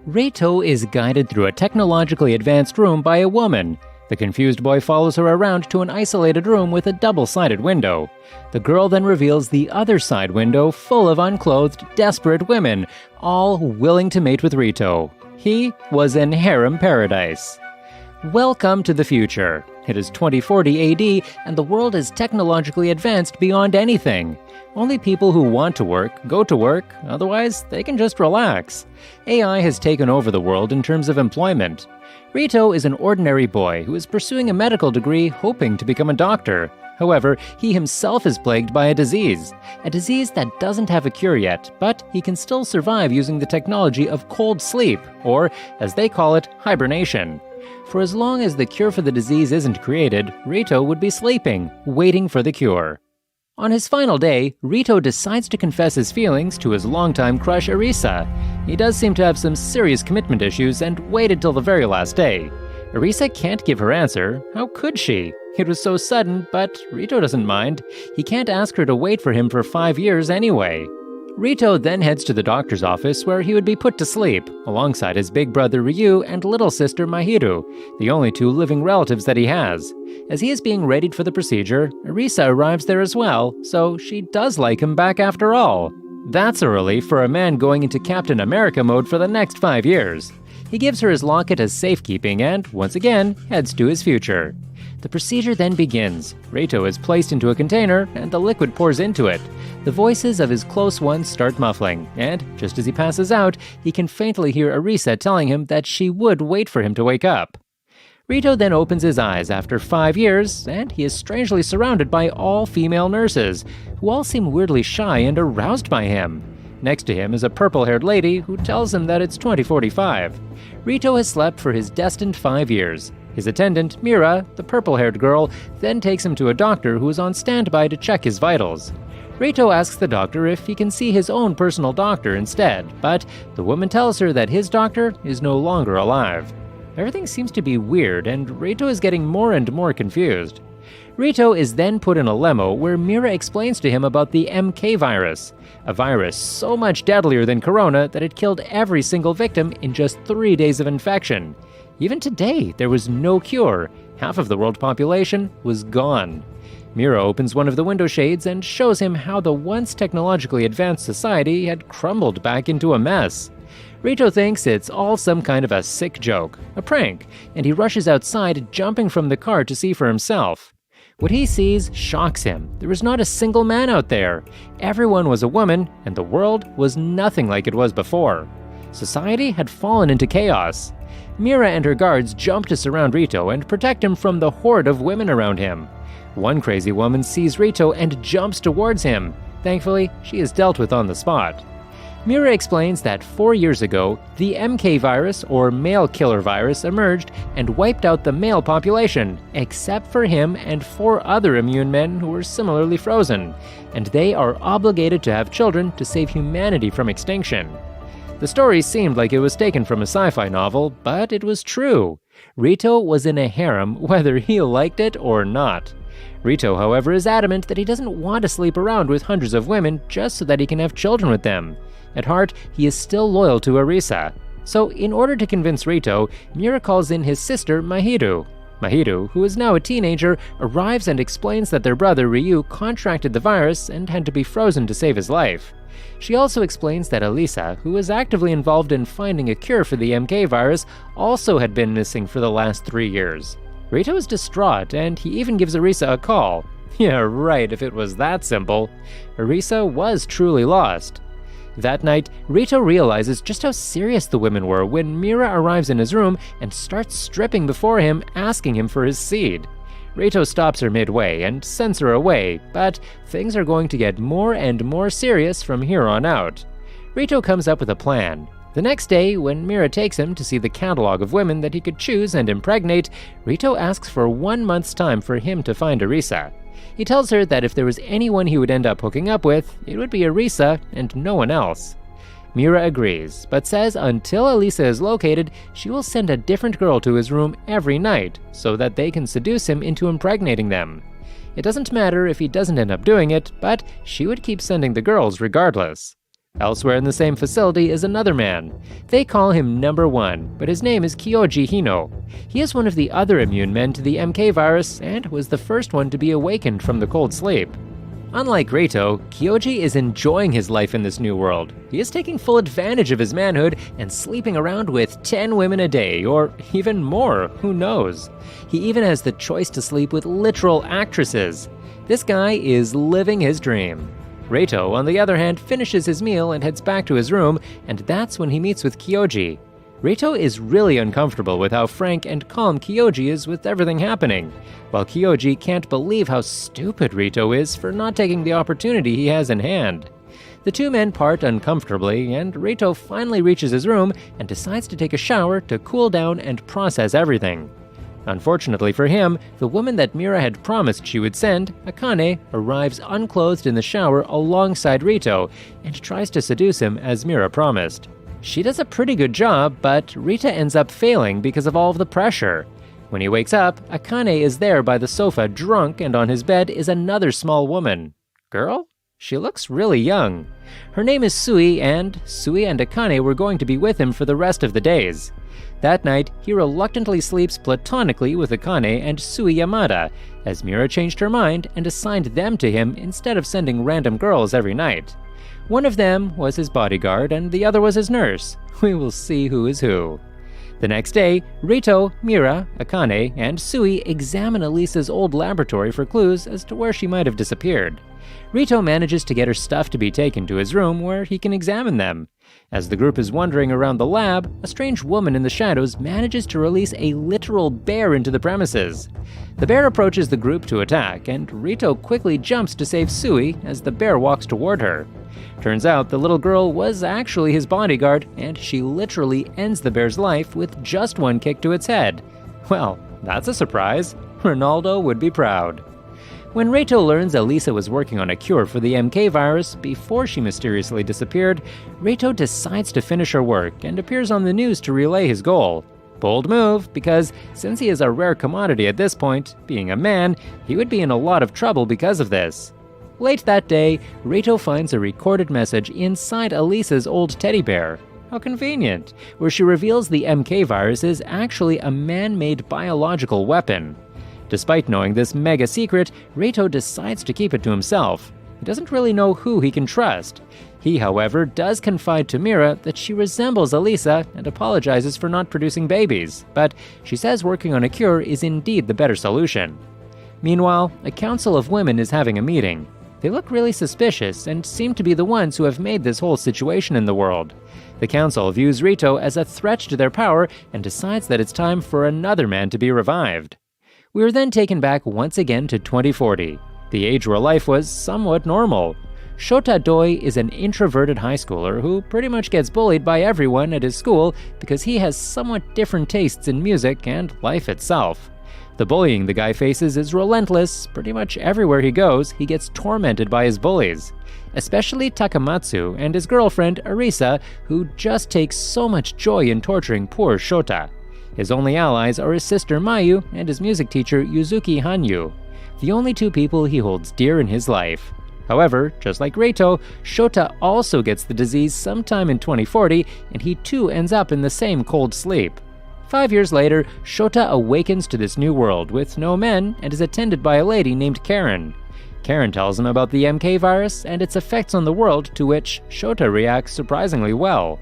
Reito is guided through a technologically advanced room by a woman. The confused boy follows her around to an isolated room with a double-sided window. The girl then reveals the other side window full of unclothed, desperate women, all willing to mate with Reito. He was in harem paradise. Welcome to the future. It is 2040 AD, and the world is technologically advanced beyond anything. Only people who want to work go to work, otherwise they can just relax. AI has taken over the world in terms of employment. Reito is an ordinary boy who is pursuing a medical degree hoping to become a doctor. However, he himself is plagued by a disease that doesn't have a cure yet, but he can still survive using the technology of cold sleep, or, as they call it, hibernation. For as long as the cure for the disease isn't created, Reito would be sleeping, waiting for the cure. On his final day, Reito decides to confess his feelings to his longtime crush Arisa. He does seem to have some serious commitment issues and waited till the very last day. Arisa can't give her answer. How could she? It was so sudden, but Reito doesn't mind. He can't ask her to wait for him for 5 years anyway. Reito then heads to the doctor's office where he would be put to sleep, alongside his big brother Ryu and little sister Mahiru, the only two living relatives that he has. As he is being readied for the procedure, Arisa arrives there as well, so she does like him back after all. That's a relief for a man going into Captain America mode for the next 5 years. He gives her his locket as safekeeping and, once again, heads to his future. The procedure then begins. Reito is placed into a container, and the liquid pours into it. The voices of his close ones start muffling, and just as he passes out, he can faintly hear Arisa telling him that she would wait for him to wake up. Reito then opens his eyes after 5 years, and he is strangely surrounded by all female nurses, who all seem weirdly shy and aroused by him. Next to him is a purple-haired lady who tells him that it's 2045. Reito has slept for his destined 5 years. His attendant, Mira, the purple-haired girl, then takes him to a doctor who is on standby to check his vitals. Reito asks the doctor if he can see his own personal doctor instead, but the woman tells her that his doctor is no longer alive. Everything seems to be weird, and Reito is getting more and more confused. Reito is then put in a limo where Mira explains to him about the MK virus, a virus so much deadlier than corona that it killed every single victim in just 3 days of infection. Even today, there was no cure. Half of the world population was gone. Mira opens one of the window shades and shows him how the once technologically advanced society had crumbled back into a mess. Reito thinks it's all some kind of a sick joke, a prank, and he rushes outside, jumping from the car to see for himself. What he sees shocks him. There was not a single man out there. Everyone was a woman, and the world was nothing like it was before. Society had fallen into chaos. Mira and her guards jump to surround Reito and protect him from the horde of women around him. One crazy woman sees Reito and jumps towards him. Thankfully, she is dealt with on the spot. Mira explains that 4 years ago, the MK virus, or male killer virus, emerged and wiped out the male population, except for him and 4 other immune men who were similarly frozen, and they are obligated to have children to save humanity from extinction. The story seemed like it was taken from a sci-fi novel, but it was true. Reito was in a harem whether he liked it or not. Reito, however, is adamant that he doesn't want to sleep around with hundreds of women just so that he can have children with them. At heart, he is still loyal to Arisa. So, in order to convince Reito, Mira calls in his sister Mahiru. Mahiru, who is now a teenager, arrives and explains that their brother Ryu contracted the virus and had to be frozen to save his life. She also explains that Elisa, who was actively involved in finding a cure for the MK virus, also had been missing for the last 3 years. Reito is distraught, and he even gives Arisa a call. Yeah, right, if it was that simple. Arisa was truly lost. That night, Reito realizes just how serious the women were when Mira arrives in his room and starts stripping before him, asking him for his seed. Reito stops her midway and sends her away, but things are going to get more and more serious from here on out. Reito comes up with a plan. The next day, when Mira takes him to see the catalog of women that he could choose and impregnate, Reito asks for 1 month's time for him to find Arisa. He tells her that if there was anyone he would end up hooking up with, it would be Arisa and no one else. Mira agrees, but says until Elisa is located, she will send a different girl to his room every night so that they can seduce him into impregnating them. It doesn't matter if he doesn't end up doing it, but she would keep sending the girls regardless. Elsewhere in the same facility is another man. They call him Number 1, but his name is Kyoji Hino. He is one of the other immune men to the MK virus and was the first one to be awakened from the cold sleep. Unlike Reito, Kyoji is enjoying his life in this new world. He is taking full advantage of his manhood and sleeping around with 10 women a day, or even more, who knows. He even has the choice to sleep with literal actresses. This guy is living his dream. Reito, on the other hand, finishes his meal and heads back to his room, and that's when he meets with Kyoji. Reito is really uncomfortable with how frank and calm Kyoji is with everything happening, while Kyoji can't believe how stupid Reito is for not taking the opportunity he has in hand. The two men part uncomfortably, and Reito finally reaches his room and decides to take a shower to cool down and process everything. Unfortunately for him, the woman that Mira had promised she would send, Akane, arrives unclothed in the shower alongside Reito and tries to seduce him as Mira promised. She does a pretty good job, but Rita ends up failing because of all of the pressure. When he wakes up, Akane is there by the sofa drunk, and on his bed is another small woman. Girl? She looks really young. Her name is Sui and Akane were going to be with him for the rest of the days. That night, he reluctantly sleeps platonically with Akane and Sui Yamada, as Mira changed her mind and assigned them to him instead of sending random girls every night. One of them was his bodyguard and the other was his nurse. We will see who is who. The next day, Reito, Mira, Akane, and Sui examine Elisa's old laboratory for clues as to where she might have disappeared. Reito manages to get her stuff to be taken to his room where he can examine them. As the group is wandering around the lab, a strange woman in the shadows manages to release a literal bear into the premises. The bear approaches the group to attack, and Reito quickly jumps to save Sui as the bear walks toward her. Turns out the little girl was actually his bodyguard, and she literally ends the bear's life with just one kick to its head. Well, that's a surprise. Ronaldo would be proud. When Reito learns Elisa was working on a cure for the MK virus before she mysteriously disappeared, Reito decides to finish her work and appears on the news to relay his goal. Bold move, because since he is a rare commodity at this point, being a man, he would be in a lot of trouble because of this. Late that day, Reito finds a recorded message inside Elisa's old teddy bear. How convenient, where she reveals the MK virus is actually a man-made biological weapon. Despite knowing this mega secret, Reito decides to keep it to himself. He doesn't really know who he can trust. He, however, does confide to Mira that she resembles Elisa and apologizes for not producing babies, but she says working on a cure is indeed the better solution. Meanwhile, a council of women is having a meeting. They look really suspicious and seem to be the ones who have made this whole situation in the world. The council views Reito as a threat to their power and decides that it's time for another man to be revived. We are then taken back once again to 2040, the age where life was somewhat normal. Shota Doi is an introverted high schooler who pretty much gets bullied by everyone at his school because he has somewhat different tastes in music and life itself. The bullying the guy faces is relentless. Pretty much everywhere he goes, he gets tormented by his bullies. Especially Takamatsu and his girlfriend Arisa, who just takes so much joy in torturing poor Shota. His only allies are his sister Mayu and his music teacher Yuzuki Hanyu, the only two people he holds dear in his life. However, just like Reito, Shota also gets the disease sometime in 2040, and he too ends up in the same cold sleep. 5 years later, Shota awakens to this new world with no men and is attended by a lady named Karen. Karen tells him about the MK virus and its effects on the world, to which Shota reacts surprisingly well.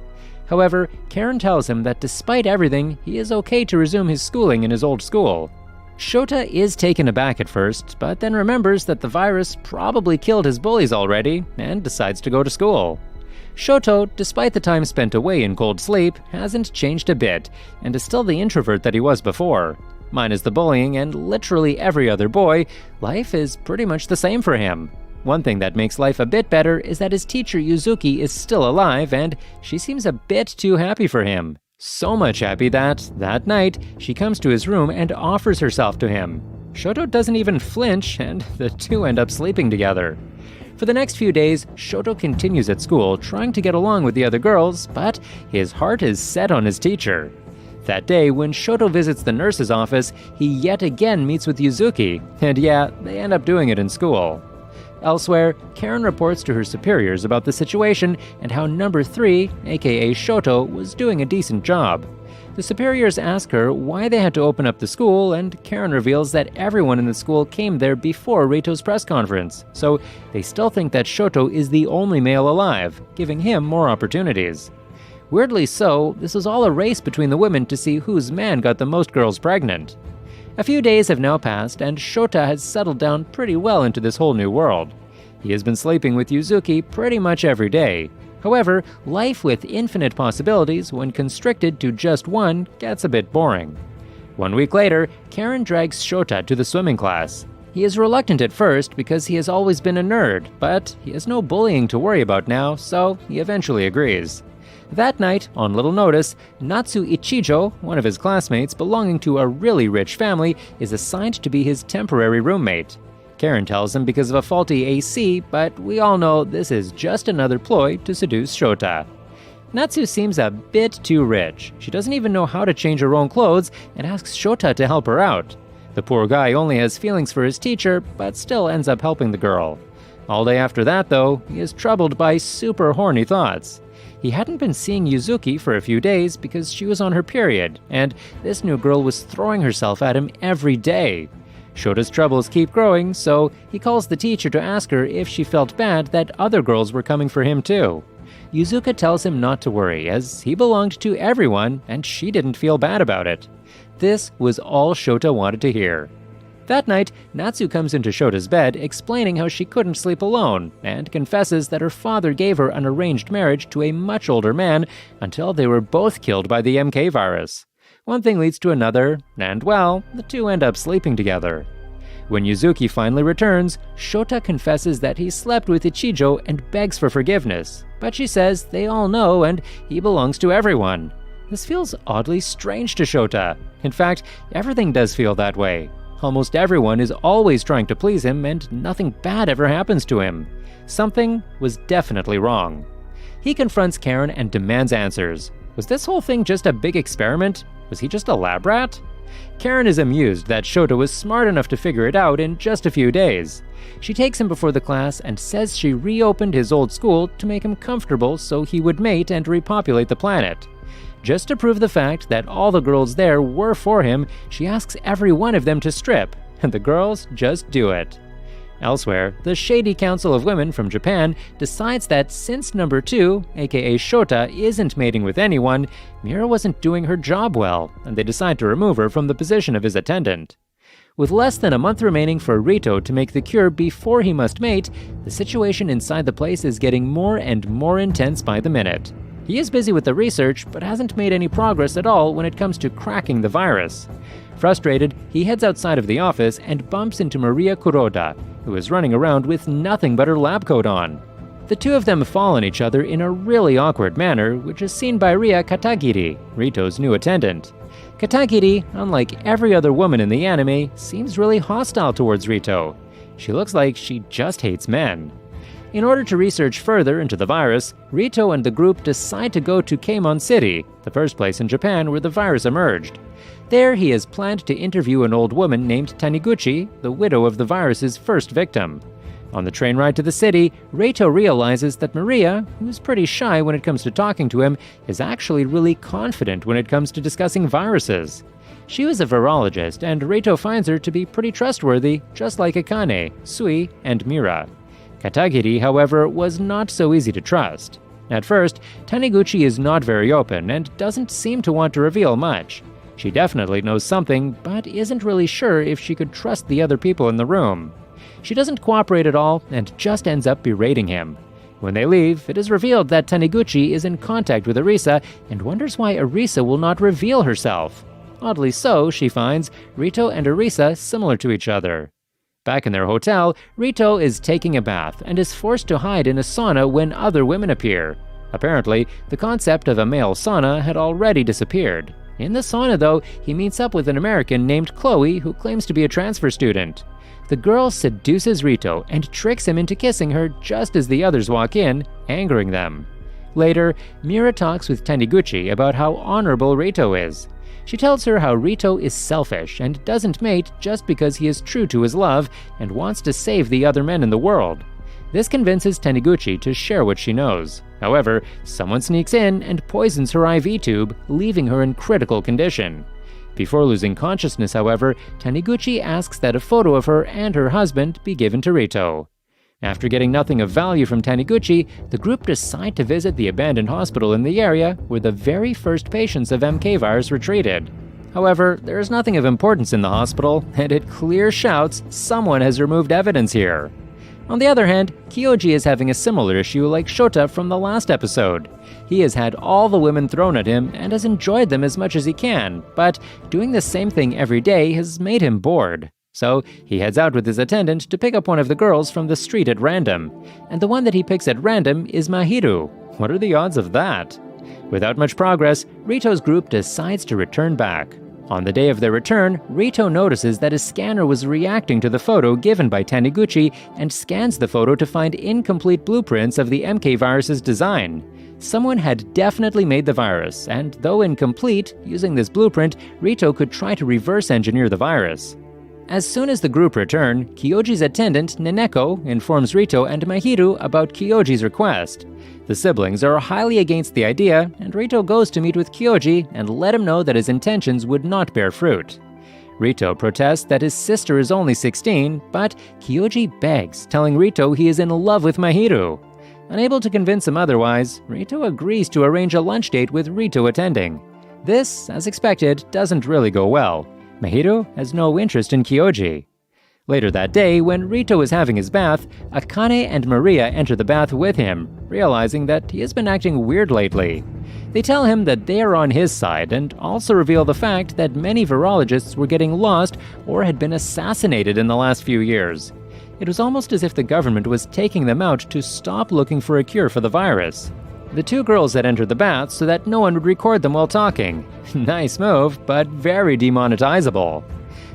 However, Karen tells him that despite everything, he is okay to resume his schooling in his old school. Shota is taken aback at first, but then remembers that the virus probably killed his bullies already and decides to go to school. Shoto, despite the time spent away in cold sleep, hasn't changed a bit and is still the introvert that he was before. Minus the bullying and literally every other boy, life is pretty much the same for him. One thing that makes life a bit better is that his teacher Yuzuki is still alive and she seems a bit too happy for him. So much happy that night, she comes to his room and offers herself to him. Shoto doesn't even flinch and the two end up sleeping together. For the next few days, Shoto continues at school trying to get along with the other girls, but his heart is set on his teacher. That day, when Shoto visits the nurse's office, he yet again meets with Yuzuki, and yeah, they end up doing it in school. Elsewhere, Karen reports to her superiors about the situation and how number 3, aka Shoto, was doing a decent job. The superiors ask her why they had to open up the school, and Karen reveals that everyone in the school came there before Rito's press conference, so they still think that Shoto is the only male alive, giving him more opportunities. Weirdly so, this was all a race between the women to see whose man got the most girls pregnant. A few days have now passed, and Shota has settled down pretty well into this whole new world. He has been sleeping with Yuzuki pretty much every day. However, life with infinite possibilities, when constricted to just one, gets a bit boring. 1 week later, Karen drags Shota to the swimming class. He is reluctant at first because he has always been a nerd, but he has no bullying to worry about now, so he eventually agrees. That night, on little notice, Natsu Ichijo, one of his classmates belonging to a really rich family, is assigned to be his temporary roommate. Karen tells him because of a faulty AC, but we all know this is just another ploy to seduce Shota. Natsu seems a bit too rich. She doesn't even know how to change her own clothes and asks Shota to help her out. The poor guy only has feelings for his teacher, but still ends up helping the girl. All day after that, though, he is troubled by super horny thoughts. He hadn't been seeing Yuzuki for a few days because she was on her period, and this new girl was throwing herself at him every day. Shota's troubles keep growing, so he calls the teacher to ask her if she felt bad that other girls were coming for him too. Yuzuka tells him not to worry, as he belonged to everyone and she didn't feel bad about it. This was all Shota wanted to hear. That night, Natsu comes into Shota's bed explaining how she couldn't sleep alone, and confesses that her father gave her an arranged marriage to a much older man until they were both killed by the MK virus. One thing leads to another, and well, the two end up sleeping together. When Yuzuki finally returns, Shota confesses that he slept with Ichijo and begs for forgiveness, but she says they all know and he belongs to everyone. This feels oddly strange to Shota. In fact, everything does feel that way. Almost everyone is always trying to please him and nothing bad ever happens to him. Something was definitely wrong. He confronts Karen and demands answers. Was this whole thing just a big experiment? Was he just a lab rat? Karen is amused that Shota was smart enough to figure it out in just a few days. She takes him before the class and says she reopened his old school to make him comfortable so he would mate and repopulate the planet. Just to prove the fact that all the girls there were for him, she asks every one of them to strip, and the girls just do it. Elsewhere, the Shady Council of Women from Japan decides that since number 2, aka Shota, isn't mating with anyone, Mira wasn't doing her job well, and they decide to remove her from the position of his attendant. With less than a month remaining for Rito to make the cure before he must mate, the situation inside the place is getting more and more intense by the minute. He is busy with the research, but hasn't made any progress at all when it comes to cracking the virus. Frustrated, he heads outside of the office and bumps into Maria Kuroda, who is running around with nothing but her lab coat on. The two of them fall on each other in a really awkward manner, which is seen by Ria Katagiri, Rito's new attendant. Katagiri, unlike every other woman in the anime, seems really hostile towards Rito. She looks like she just hates men. In order to research further into the virus, Rito and the group decide to go to Keimon City, the first place in Japan where the virus emerged. There, he has planned to interview an old woman named Taniguchi, the widow of the virus's first victim. On the train ride to the city, Rito realizes that Maria, who's pretty shy when it comes to talking to him, is actually really confident when it comes to discussing viruses. She was a virologist, and Rito finds her to be pretty trustworthy, just like Akane, Sui, and Mira. Katagiri, however, was not so easy to trust. At first, Taniguchi is not very open and doesn't seem to want to reveal much. She definitely knows something, but isn't really sure if she could trust the other people in the room. She doesn't cooperate at all and just ends up berating him. When they leave, it is revealed that Taniguchi is in contact with Arisa and wonders why Arisa will not reveal herself. Oddly so, she finds Rito and Arisa similar to each other. Back in their hotel, Rito is taking a bath and is forced to hide in a sauna when other women appear. Apparently, the concept of a male sauna had already disappeared. In the sauna, though, he meets up with an American named Chloe who claims to be a transfer student. The girl seduces Rito and tricks him into kissing her just as the others walk in, angering them. Later, Mira talks with Taniguchi about how honorable Rito is. She tells her how Rito is selfish and doesn't mate just because he is true to his love and wants to save the other men in the world. This convinces Taniguchi to share what she knows. However, someone sneaks in and poisons her IV tube, leaving her in critical condition. Before losing consciousness, however, Taniguchi asks that a photo of her and her husband be given to Rito. After getting nothing of value from Taniguchi, the group decide to visit the abandoned hospital in the area where the very first patients of MK virus were treated. However, there is nothing of importance in the hospital, and it clear shouts someone has removed evidence here. On the other hand, Kyoji is having a similar issue like Shota from the last episode. He has had all the women thrown at him and has enjoyed them as much as he can, but doing the same thing every day has made him bored. So he heads out with his attendant to pick up one of the girls from the street at random, and the one that he picks at random is Mahiru. What are the odds of that? Without much progress, Rito's group decides to return back. On the day of their return, Rito notices that his scanner was reacting to the photo given by Taniguchi and scans the photo to find incomplete blueprints of the MK virus's design. Someone had definitely made the virus, and though incomplete, using this blueprint, Rito could try to reverse engineer the virus. As soon as the group return, Kyoji's attendant, Neneko, informs Rito and Mahiru about Kyoji's request. The siblings are highly against the idea, and Rito goes to meet with Kyoji and let him know that his intentions would not bear fruit. Rito protests that his sister is only 16, but Kyoji begs, telling Rito he is in love with Mahiru. Unable to convince him otherwise, Rito agrees to arrange a lunch date with Rito attending. This, as expected, doesn't really go well. Mahiru has no interest in Kyoji. Later that day, when Rito is having his bath, Akane and Maria enter the bath with him, realizing that he has been acting weird lately. They tell him that they are on his side and also reveal the fact that many virologists were getting lost or had been assassinated in the last few years. It was almost as if the government was taking them out to stop looking for a cure for the virus. The two girls had entered the bath so that no one would record them while talking. Nice move, but very demonetizable.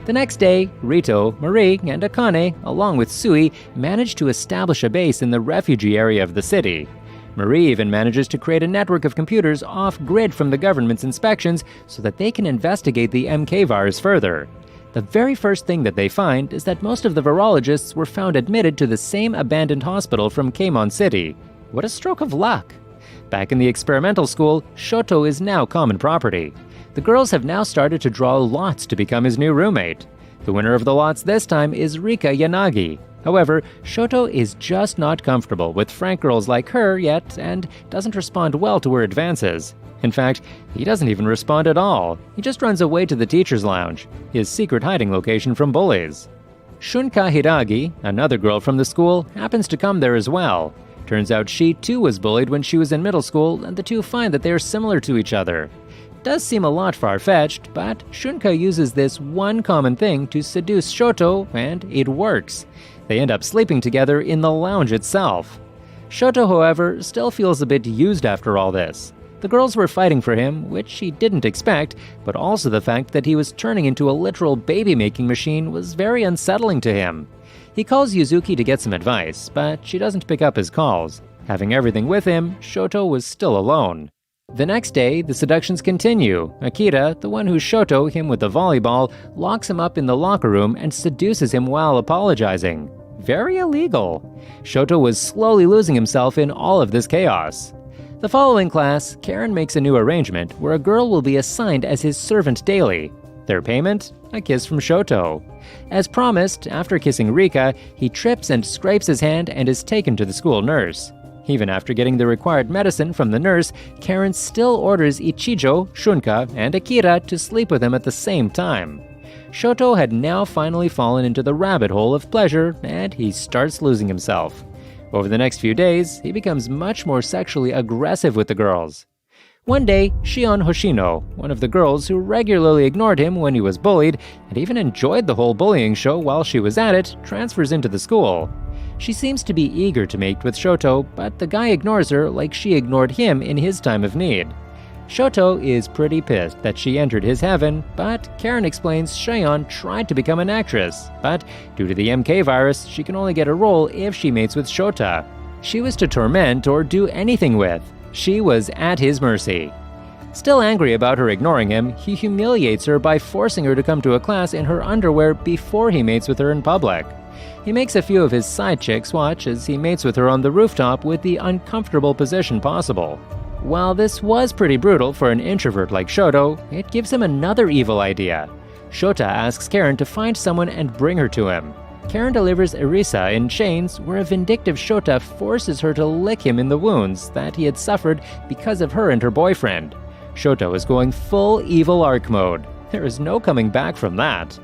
The next day, Rito, Marie, and Akane, along with Sui, manage to establish a base in the refugee area of the city. Marie even manages to create a network of computers off-grid from the government's inspections so that they can investigate the MK virus further. The very first thing that they find is that most of the virologists were found admitted to the same abandoned hospital from Keimon City. What a stroke of luck! Back in the experimental school, Shoto is now common property. The girls have now started to draw lots to become his new roommate. The winner of the lots this time is Rika Yanagi. However, Shoto is just not comfortable with frank girls like her yet and doesn't respond well to her advances. In fact, he doesn't even respond at all. He just runs away to the teacher's lounge, his secret hiding location from bullies. Shunka Hiragi, another girl from the school, happens to come there as well. Turns out she too was bullied when she was in middle school, and the two find that they are similar to each other. It does seem a lot far-fetched, but Shunka uses this one common thing to seduce Shoto, and it works. They end up sleeping together in the lounge itself. Shoto, however, still feels a bit used after all this. The girls were fighting for him, which he didn't expect, but also the fact that he was turning into a literal baby-making machine was very unsettling to him. He calls Yuzuki to get some advice, but she doesn't pick up his calls. Having everything with him, Shoto was still alone. The next day, the seductions continue. Akira, the one who Shoto him with the volleyball, locks him up in the locker room and seduces him while apologizing. Very illegal. Shoto was slowly losing himself in all of this chaos. The following class, Karen makes a new arrangement where a girl will be assigned as his servant daily. Their payment? A kiss from Shoto. As promised, after kissing Rika, he trips and scrapes his hand and is taken to the school nurse. Even after getting the required medicine from the nurse, Karen still orders Ichijo, Shunka, and Akira to sleep with him at the same time. Shoto had now finally fallen into the rabbit hole of pleasure, and he starts losing himself. Over the next few days, he becomes much more sexually aggressive with the girls. One day, Shion Hoshino, one of the girls who regularly ignored him when he was bullied and even enjoyed the whole bullying show while she was at it, transfers into the school. She seems to be eager to mate with Shoto, but the guy ignores her like she ignored him in his time of need. Shoto is pretty pissed that she entered his heaven, but Karen explains Shion tried to become an actress, but due to the MK virus, she can only get a role if she mates with Shota. She was to torment or do anything with. She was at his mercy. Still angry about her ignoring him, he humiliates her by forcing her to come to a class in her underwear before he mates with her in public. He makes a few of his side chicks watch as he mates with her on the rooftop with the uncomfortable position possible. While this was pretty brutal for an introvert like Shoto, it gives him another evil idea. Shota asks Karen to find someone and bring her to him. Karen delivers Irisa in chains, where a vindictive Shota forces her to lick him in the wounds that he had suffered because of her and her boyfriend. Shota is going full evil arc mode. There is no coming back from that.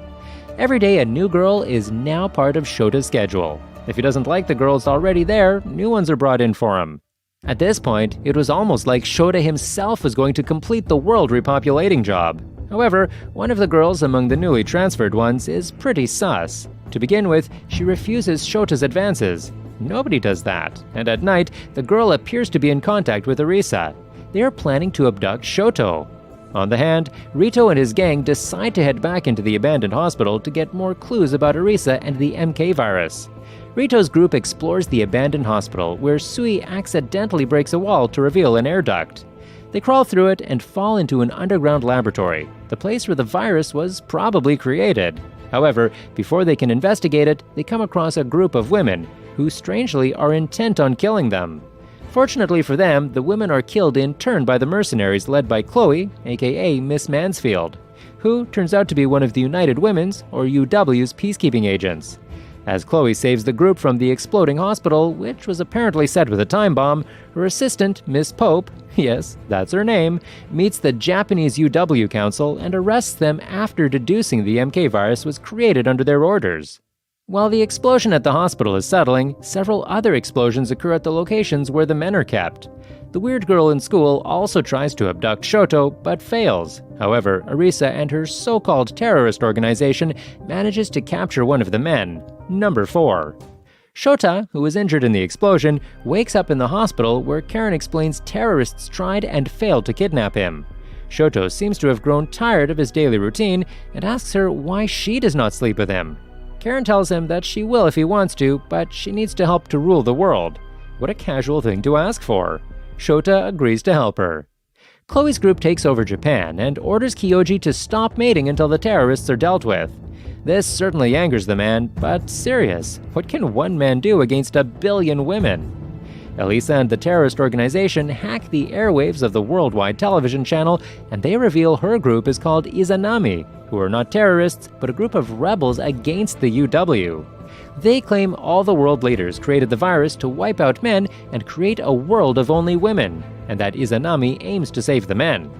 Every day a new girl is now part of Shota's schedule. If he doesn't like the girls already there, new ones are brought in for him. At this point, it was almost like Shota himself was going to complete the world repopulating job. However, one of the girls among the newly transferred ones is pretty sus. To begin with, she refuses Shota's advances. Nobody does that, and at night, the girl appears to be in contact with Arisa. They are planning to abduct Shoto. On the hand, Rito and his gang decide to head back into the abandoned hospital to get more clues about Arisa and the MK virus. Rito's group explores the abandoned hospital, where Sui accidentally breaks a wall to reveal an air duct. They crawl through it and fall into an underground laboratory, the place where the virus was probably created. However, before they can investigate it, they come across a group of women, who strangely are intent on killing them. Fortunately for them, the women are killed in turn by the mercenaries led by Chloe, aka Miss Mansfield, who turns out to be one of the United Women's, or UW's, peacekeeping agents. As Chloe saves the group from the exploding hospital, which was apparently set with a time bomb, her assistant, Miss Pope, yes, that's her name, meets the Japanese UW Council and arrests them after deducing the MK virus was created under their orders. While the explosion at the hospital is settling, several other explosions occur at the locations where the men are kept. The weird girl in school also tries to abduct Shoto, but fails. However, Arisa and her so-called terrorist organization manages to capture one of the men, Number 4. Shota, who was injured in the explosion, wakes up in the hospital where Karen explains terrorists tried and failed to kidnap him. Shoto seems to have grown tired of his daily routine and asks her why she does not sleep with him. Karen tells him that she will if he wants to, but she needs to help to rule the world. What a casual thing to ask for. Shota agrees to help her. Chloe's group takes over Japan and orders Kyoji to stop mating until the terrorists are dealt with. This certainly angers the man, but serious, what can one man do against 1 billion women? Elisa and the terrorist organization hack the airwaves of the worldwide television channel, and they reveal her group is called Izanami, who are not terrorists, but a group of rebels against the UW. They claim all the world leaders created the virus to wipe out men and create a world of only women, and that Izanami aims to save the men.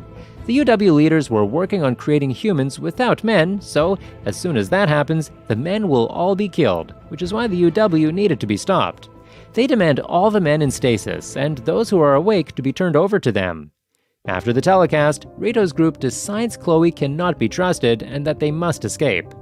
The UW leaders were working on creating humans without men, so as soon as that happens, the men will all be killed, which is why the UW needed to be stopped. They demand all the men in stasis and those who are awake to be turned over to them. After the telecast, Rito's group decides Chloe cannot be trusted and that they must escape.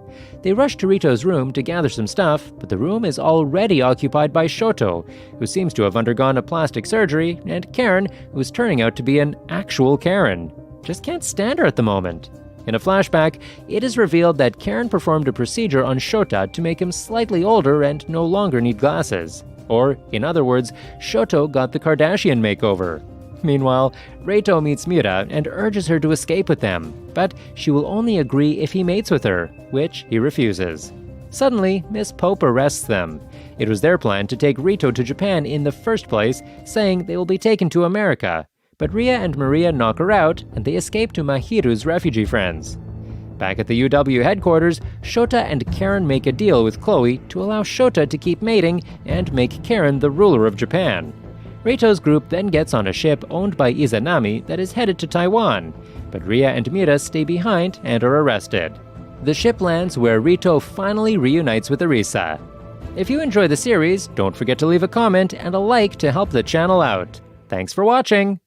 They rush to Rito's room to gather some stuff, but the room is already occupied by Shoto, who seems to have undergone a plastic surgery, and Karen, who is turning out to be an actual Karen. Just can't stand her at the moment. In a flashback, it is revealed that Karen performed a procedure on Shota to make him slightly older and no longer need glasses. Or, in other words, Shoto got the Kardashian makeover. Meanwhile, Reito meets Mira and urges her to escape with them, but she will only agree if he mates with her, which he refuses. Suddenly, Miss Pope arrests them. It was their plan to take Rito to Japan in the first place, saying they will be taken to America. But Ria and Maria knock her out, and they escape to Mahiru's refugee friends. Back at the UW headquarters, Shota and Karen make a deal with Chloe to allow Shota to keep mating and make Karen the ruler of Japan. Rito's group then gets on a ship owned by Izanami that is headed to Taiwan, but Ria and Mira stay behind and are arrested. The ship lands where Rito finally reunites with Arisa. If you enjoy the series, don't forget to leave a comment and a like to help the channel out. Thanks for watching!